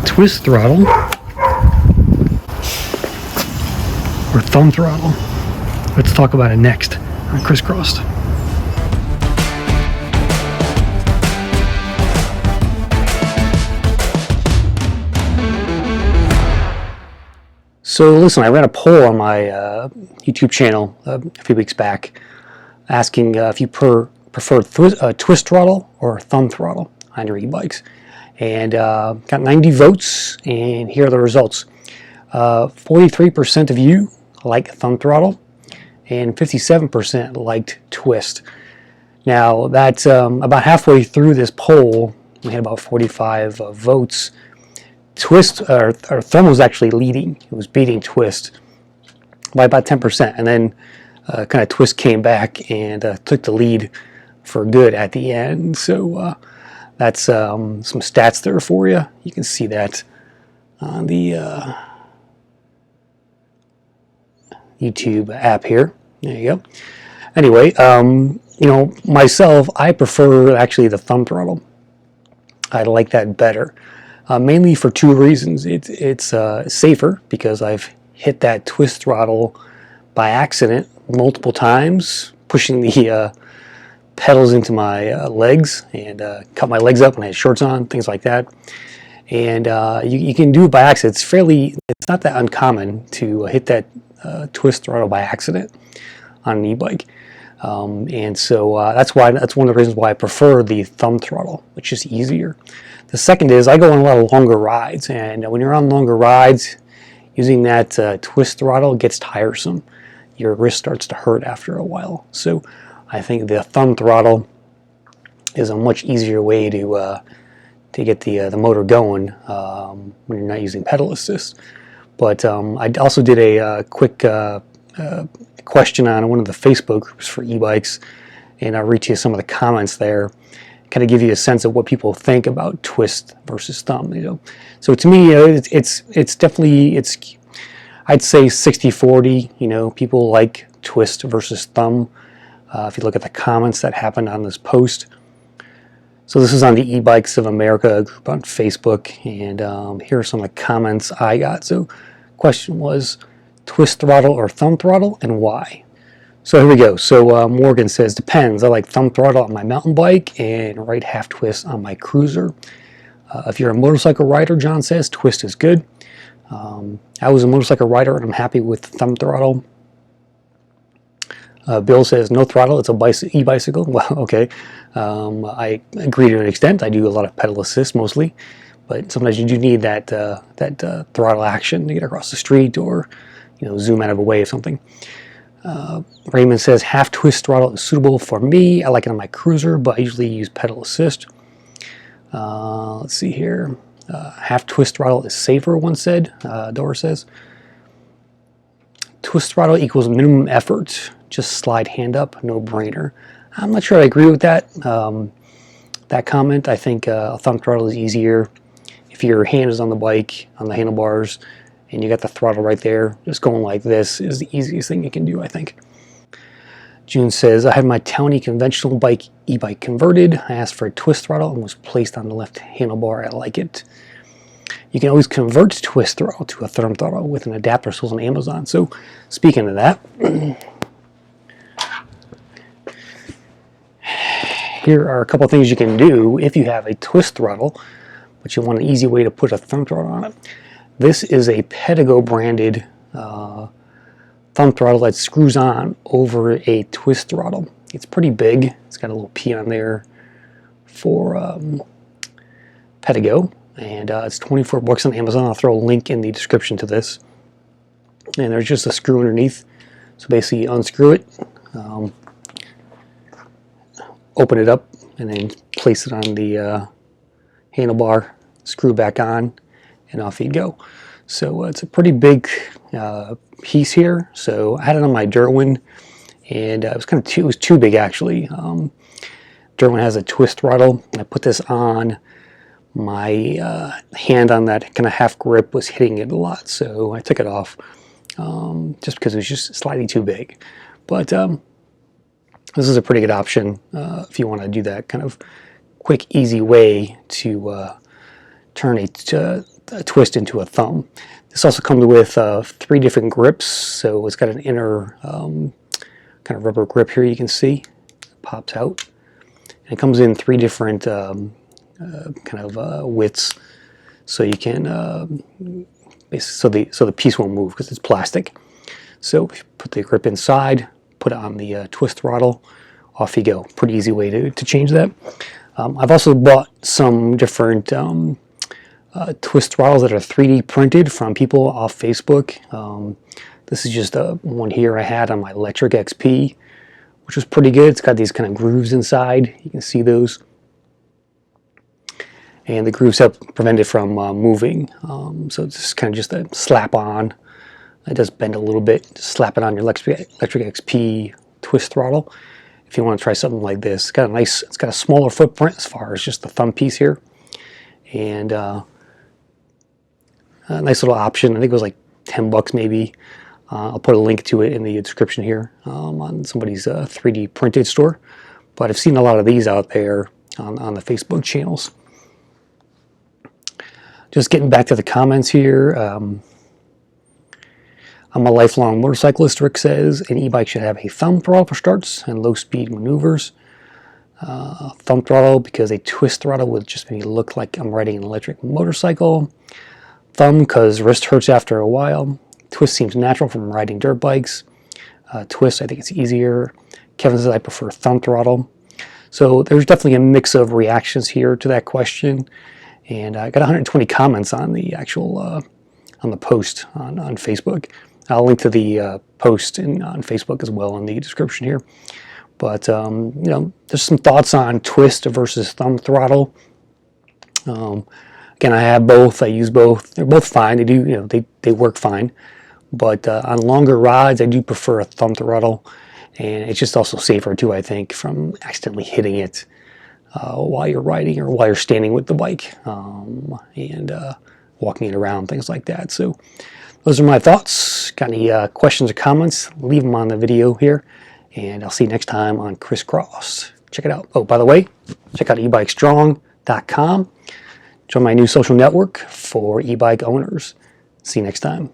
twist throttle or thumb throttle? Let's talk about it next on Crisscrossed. So listen, I ran a poll on my YouTube channel a few weeks back asking if you prefer twist throttle or thumb throttle on your e-bikes. And got 90 votes, and here are the results. 43% of you like thumb throttle, and 57% liked twist. Now, that's about halfway through this poll, we had about 45 votes. Twist or thumb was actually leading. It was beating twist by about 10%, and then kind of twist came back and took the lead for good at the end. So that's some stats there for you. You can see that on the YouTube app here. There you go. Anyway, you know, myself, I prefer actually the thumb throttle. I like that better. Mainly for two reasons. It's safer because I've hit that twist throttle by accident multiple times, pushing the pedals into my legs and cut my legs up when I had shorts on, things like that. And you can do it by accident. It's not that uncommon to hit that twist throttle by accident on an e-bike. And so that's one of the reasons why I prefer the thumb throttle, which is easier. The second is I go on a lot of longer rides, and when you're on longer rides, using that twist throttle gets tiresome. Your wrist starts to hurt after a while. So I think the thumb throttle is a much easier way to get the motor going when you're not using pedal assist. But I also did a quick question on one of the Facebook groups for e-bikes, and I'll read to you some of the comments there, kind of give you a sense of what people think about twist versus thumb. You know, so to me, it's definitely I'd say 60-40. You know, people like twist versus thumb. If you look at the comments that happened on this post. So this is on the E-Bikes of America group on Facebook, and here are some of the comments I got. So question was, twist throttle or thumb throttle, and why? So here we go. So Morgan says, depends. I like thumb throttle on my mountain bike and right half twist on my cruiser. If you're a motorcycle rider, John says, twist is good. I was a motorcycle rider and I'm happy with thumb throttle. Bill says, no throttle, it's a e-bicycle. Well, okay. I agree to an extent. I do a lot of pedal assist mostly, but sometimes you do need that throttle action to get across the street or, you know, zoom out of a way or something. Raymond says, half twist throttle is suitable for me. I like it on my cruiser, but I usually use pedal assist. Let's see here. Half twist throttle is safer, one said. Dora says, twist throttle equals minimum effort. Just slide hand up, no brainer. I'm not sure I agree with that comment. I think a thumb throttle is easier. If your hand is on the bike, on the handlebars, and you got the throttle right there, just going like this is the easiest thing you can do, I think. June says, I had my Townie conventional bike e-bike converted. I asked for a twist throttle and was placed on the left handlebar. I like it. You can always convert twist throttle to a thumb throttle with an adapter sold on Amazon. So speaking of that, here are a couple of things you can do if you have a twist throttle, but you want an easy way to put a thumb throttle on it. This is a PEDEGO branded thumb throttle that screws on over a twist throttle. It's pretty big. It's got a little P on there for PEDEGO, and it's 24 bucks on Amazon. I'll throw a link in the description to this. And there's just a screw underneath. So basically you unscrew it, open it up, and then place it on the handlebar, screw back on, and off you go. So it's a pretty big piece here. So I had it on my Derwin, and it was too big actually. Derwin has a twist throttle. I put this on. My hand on that kind of half grip was hitting it a lot, so I took it off just because it was just slightly too big. But this is a pretty good option if you want to do that kind of quick, easy way to turn a twist into a thumb. This also comes with 3 different grips, so it's got an inner kind of rubber grip here you can see. It pops out. And it comes in 3 different widths, so you can so the piece won't move because it's plastic. So put the grip inside, put it on the twist throttle, off you go. Pretty easy way to change that. I've also bought some different twist throttles that are 3D printed from people off Facebook. This is just one here I had on my electric XP, which was pretty good. It's got these kind of grooves inside. You can see those. And the grooves help prevent it from moving. So it's just kind of just a slap on. It does bend a little bit. Just slap it on your electric XP twist throttle. If you want to try something like this, it's got a smaller footprint as far as just the thumb piece here, and a nice little option. I think it was like 10 bucks maybe. I'll put a link to it in the description here on somebody's 3D printed store. But I've seen a lot of these out there on the Facebook channels. Just getting back to the comments here. I'm a lifelong motorcyclist, Rick says. An e-bike should have a thumb throttle for starts and low-speed maneuvers. Thumb throttle because a twist throttle would just make me look like I'm riding an electric motorcycle. Thumb because wrist hurts after a while. Twist seems natural from riding dirt bikes. Twist, I think it's easier. Kevin says I prefer thumb throttle. So there's definitely a mix of reactions here to that question. And I got 120 comments on the actual on the post on Facebook. I'll link to the post on Facebook as well in the description here. But you know, there's some thoughts on twist versus thumb throttle. Again, I have both. I use both. They're both fine. They do, you know, they work fine. But on longer rides, I do prefer a thumb throttle, and it's just also safer too, I think, from accidentally hitting it while you're riding or while you're standing with the bike and walking it around, things like that. So those are my thoughts. Got any questions or comments? Leave them on the video here, and I'll see you next time on Crisscross. Check it out. Oh, by the way, check out ebikestrong.com. Join my new social network for e-bike owners. See you next time.